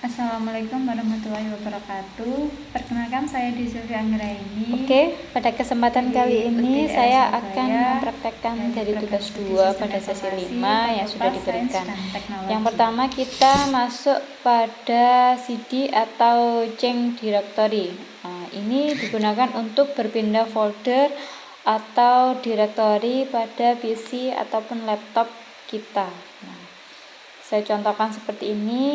Assalamualaikum warahmatullahi wabarakatuh. Perkenalkan, saya Sylvia Anggraini. Oke, pada kesempatan kali ini UTS saya Surabaya akan mempraktekkan dari tugas 2 pada sesi 5 yang sudah diberikan. Yang pertama, kita masuk pada CD atau change directory. Ini digunakan untuk berpindah folder atau directory pada PC ataupun laptop kita. Saya contohkan seperti ini.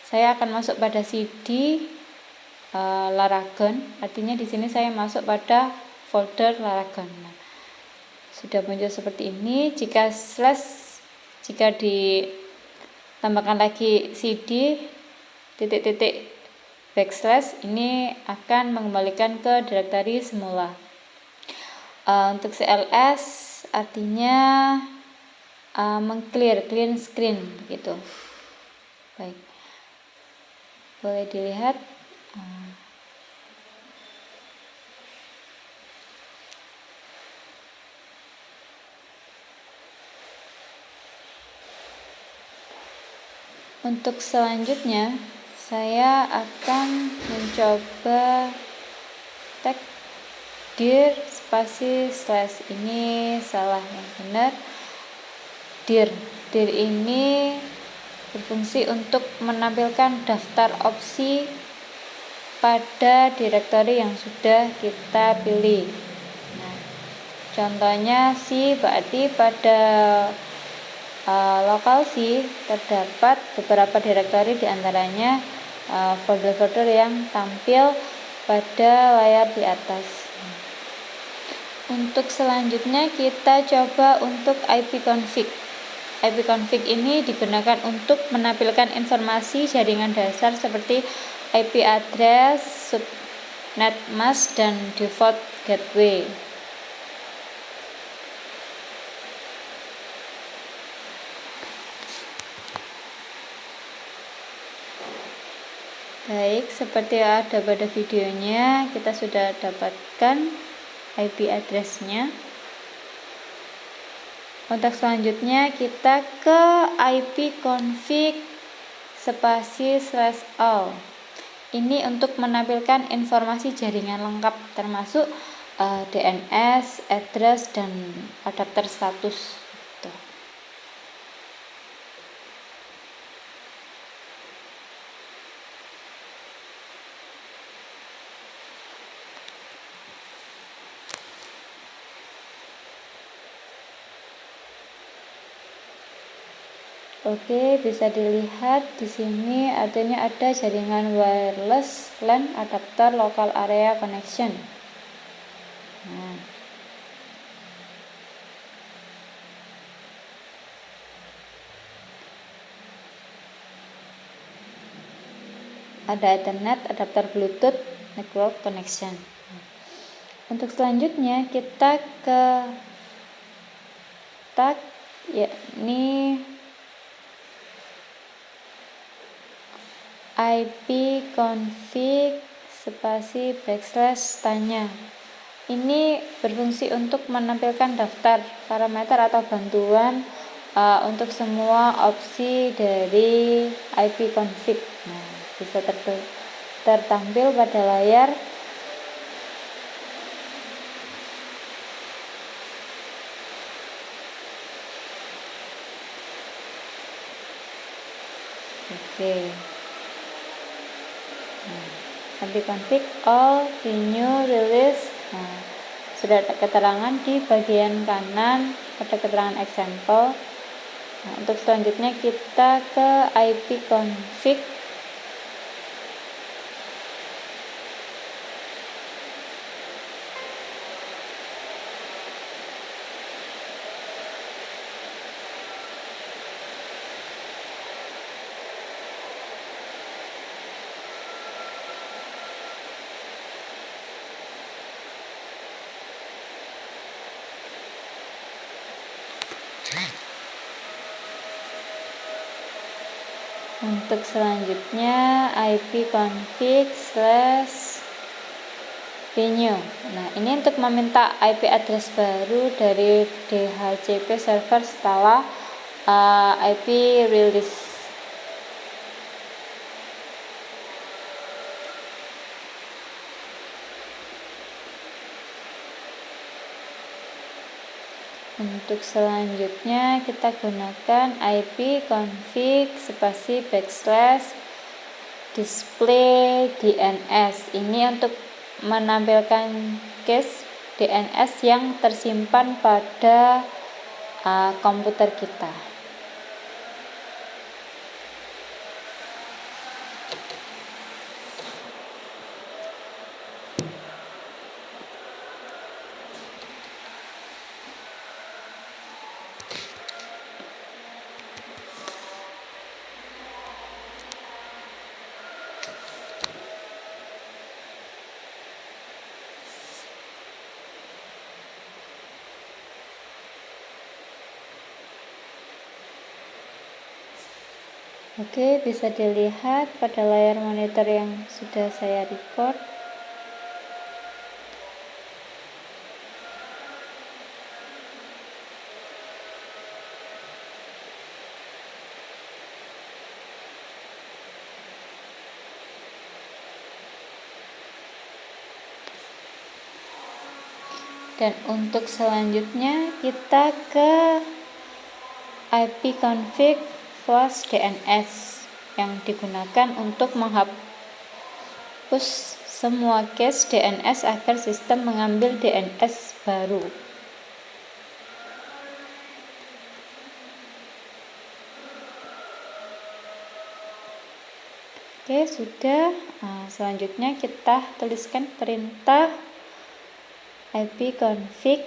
Saya akan masuk pada CD Laragon, artinya di sini saya masuk pada folder Laragon. Sudah muncul seperti ini. Jika ditambahkan lagi CD titik-titik backslash, ini akan mengembalikan ke directory semula. Untuk CLS artinya clean screen gitu. Baik, boleh dilihat. Untuk selanjutnya saya akan mencoba tag dir spasi slash, ini salah, yang benar dir ini berfungsi untuk menampilkan daftar opsi pada directory yang sudah kita pilih. Contohnya berarti pada lokal C terdapat beberapa directory, diantaranya folder-folder yang tampil pada layar di atas. Untuk selanjutnya kita coba untuk ipconfig. ipconfig ini digunakan untuk menampilkan informasi jaringan dasar seperti IP address, subnet mask, dan default gateway. Baik, seperti ada pada videonya, kita sudah dapatkan IP address-nya. Untuk selanjutnya kita ke ipconfig spasi /all. Ini untuk menampilkan informasi jaringan lengkap termasuk DNS, address, dan adapter status. Oke, bisa dilihat di sini artinya ada jaringan wireless LAN adapter local area connection. Ada Ethernet, adapter Bluetooth, network connection. Untuk selanjutnya kita ke tag, yakni ipconfig spasi / tanya. Ini berfungsi untuk menampilkan daftar parameter atau bantuan untuk semua opsi dari ipconfig. Bisa tertampil pada layar. Oke. ipconfig all new release. Sudah ada keterangan di bagian kanan, ada keterangan example. Untuk selanjutnya kita ke ipconfig Untuk selanjutnya ipconfig /venue. Ini untuk meminta IP address baru dari DHCP server setelah IP release. Untuk selanjutnya kita gunakan ip config spasi backslash display DNS. Ini untuk menampilkan case DNS yang tersimpan pada komputer kita. Oke, bisa dilihat pada layar monitor yang sudah saya record. Dan untuk selanjutnya kita ke ipconfig flash DNS yang digunakan untuk menghapus semua cache DNS agar sistem mengambil DNS baru. Oke, sudah. Selanjutnya kita tuliskan perintah ipconfig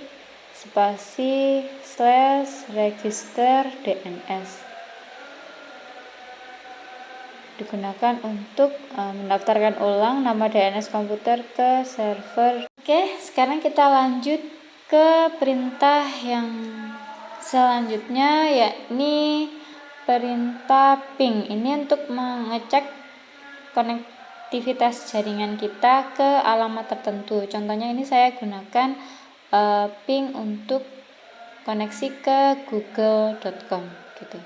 spasi / register DNS. Digunakan untuk mendaftarkan ulang nama DNS komputer ke server. Oke, sekarang kita lanjut ke perintah yang selanjutnya, yakni perintah ping. Ini untuk mengecek konektivitas jaringan kita ke alamat tertentu. Contohnya ini saya gunakan ping untuk koneksi ke google.com gitu.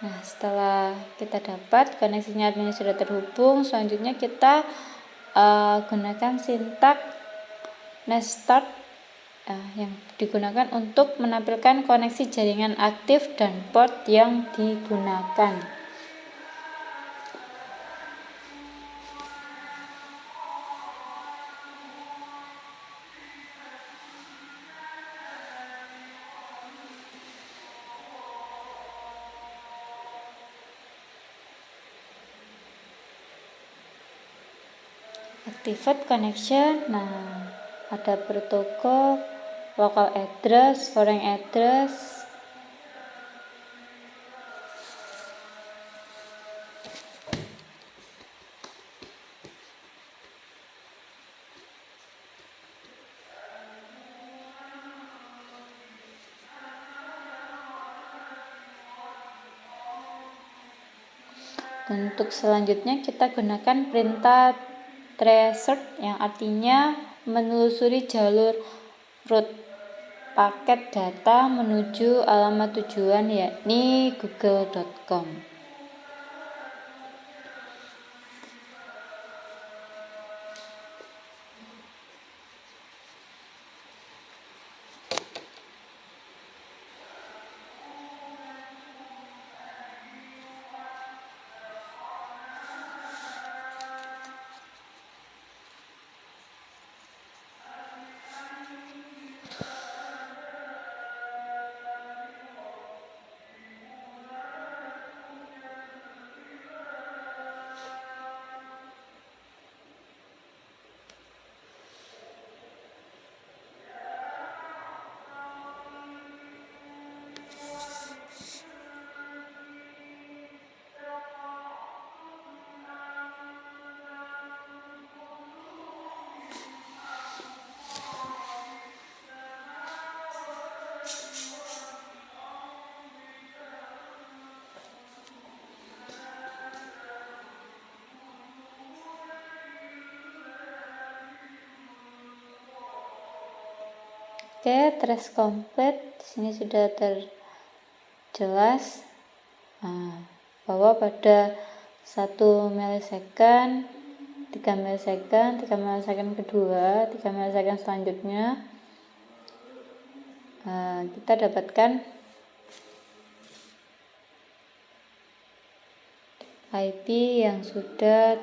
Nah, setelah kita dapat koneksinya adminnya sudah terhubung, selanjutnya kita gunakan sintak nestart yang digunakan untuk menampilkan koneksi jaringan aktif dan port yang digunakan. Activate connection. Nah, ada protokol local address, foreign address. Untuk selanjutnya kita gunakan perintah tracer yang artinya menelusuri jalur route paket data menuju alamat tujuan, yakni google.com. Oke, trace complete. Sini sudah terjelas bahwa pada 1 milisecond, 3 milisecond, 3 milisecond kedua, 3 milisecond selanjutnya kita dapatkan IP yang sudah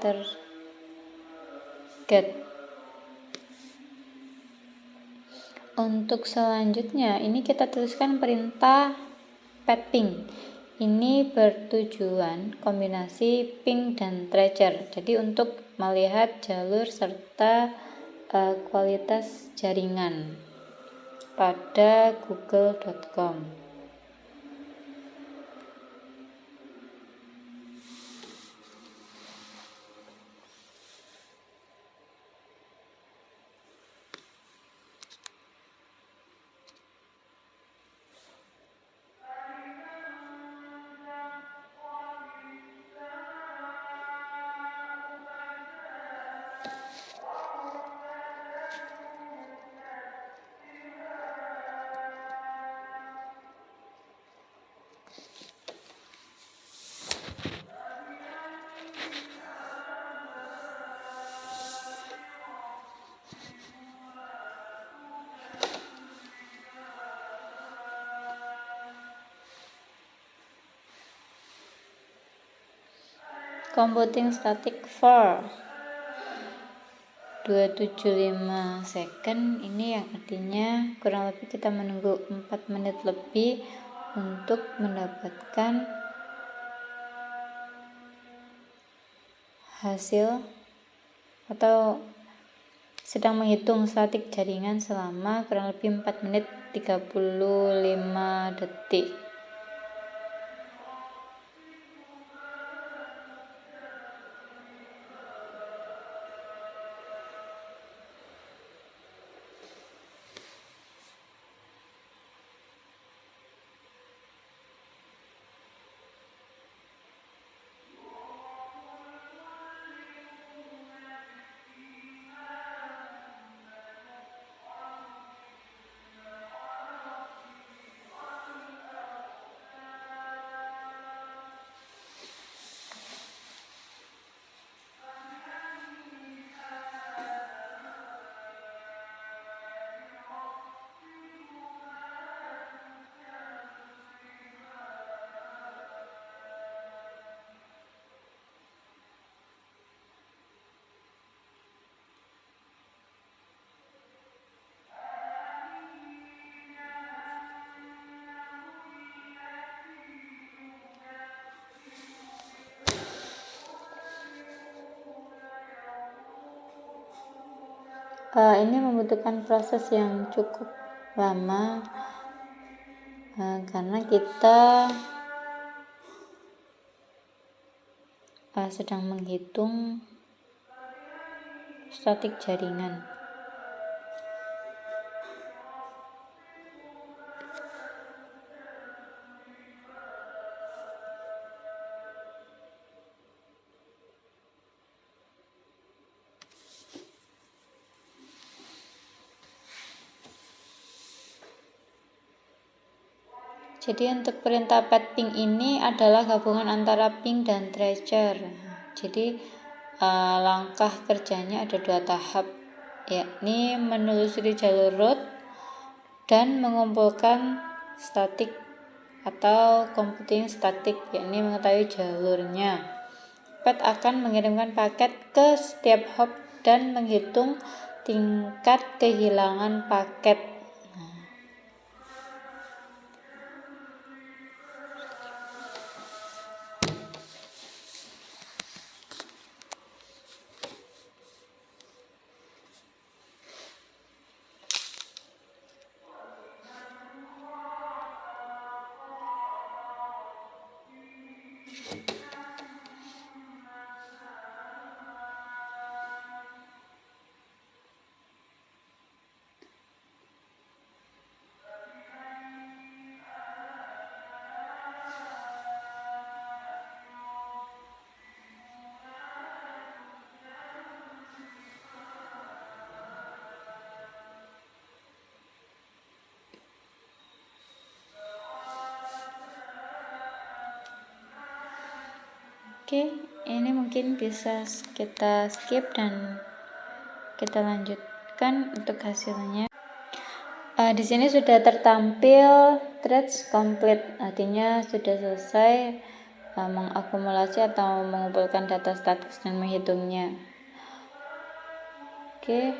get. Untuk selanjutnya ini kita tuliskan perintah pet_ping. Ini bertujuan kombinasi ping dan tracer. Jadi untuk melihat jalur serta kualitas jaringan pada google.com. Computing static for 275 second, ini yang artinya kurang lebih kita menunggu 4 menit lebih untuk mendapatkan hasil atau sedang menghitung statik jaringan selama kurang lebih 4 menit 35 detik. Ini membutuhkan proses yang cukup lama karena kita sedang menghitung statik jaringan. Jadi untuk perintah pet_ping ini adalah gabungan antara ping dan tracer. Jadi langkah kerjanya ada 2 tahap, yakni menelusuri jalur root dan mengumpulkan statik atau computing static, yakni mengetahui jalurnya. Pet akan mengirimkan paket ke setiap hop dan menghitung tingkat kehilangan paket. Oke, ini mungkin bisa kita skip dan kita lanjutkan untuk hasilnya. Di sini sudah tertampil threads complete, artinya sudah selesai mengakumulasi atau mengumpulkan data status dan menghitungnya. Oke.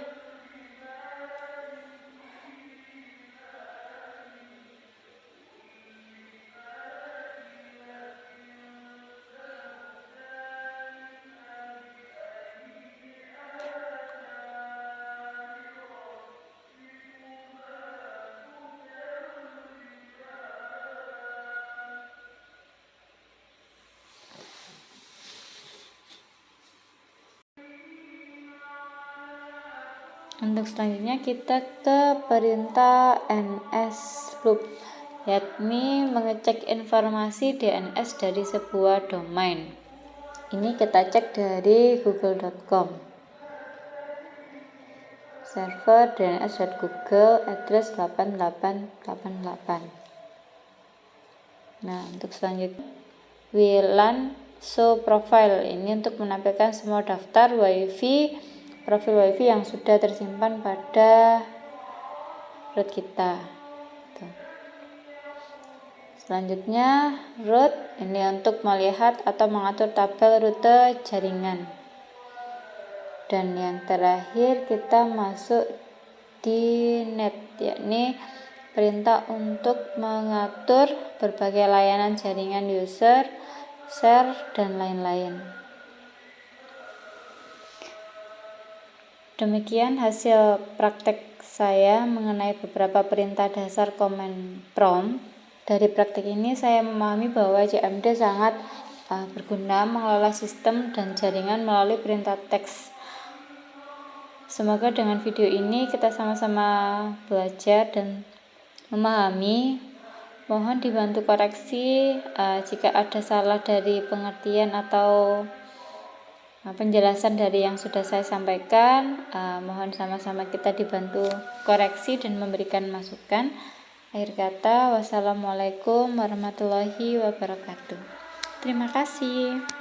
Untuk selanjutnya kita ke perintah ns loop, yakni mengecek informasi DNS dari sebuah domain. Ini kita cek dari google.com. Server dns.google address 8888. Nah, untuk selanjutnya WLAN show profile, ini untuk menampilkan semua daftar profil wifi yang sudah tersimpan pada root kita. Selanjutnya root, ini untuk melihat atau mengatur tabel rute jaringan. Dan yang terakhir kita masuk di net, yakni perintah untuk mengatur berbagai layanan jaringan user, share, dan lain-lain. Demikian hasil praktek saya mengenai beberapa perintah dasar command prompt. Dari praktek ini saya memahami bahwa CMD sangat berguna mengelola sistem dan jaringan melalui perintah teks. Semoga dengan video ini kita sama-sama belajar dan memahami. Mohon dibantu koreksi jika ada salah dari pengertian atau penjelasan dari yang sudah saya sampaikan. Mohon sama-sama kita dibantu koreksi dan memberikan masukan. Akhir kata, wassalamualaikum warahmatullahi wabarakatuh. Terima kasih.